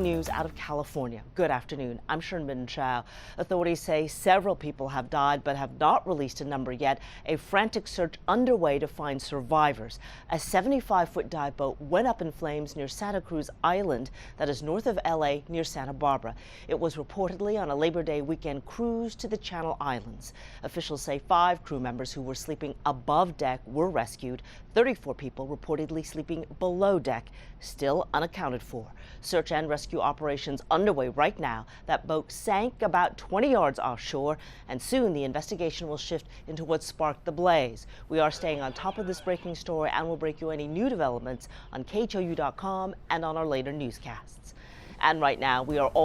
News out of California. Good afternoon. I'm Sherman Chow. Authorities say several people have died but have not released a number yet. A frantic search underway to find survivors. A 75-foot dive boat went up in flames near Santa Cruz Island, that is north of LA near Santa Barbara. It was reportedly on a Labor Day weekend cruise to the Channel Islands. Officials say 5 crew members who were sleeping above deck were rescued. 34 people reportedly sleeping below deck, still unaccounted for. Search and rescue operations underway right now. That boat sank about 20 yards offshore, and soon the investigation will shift into what sparked the blaze. We are staying on top of this breaking story and will break you any new developments on KHOU.com and on our later newscasts. And right now we are all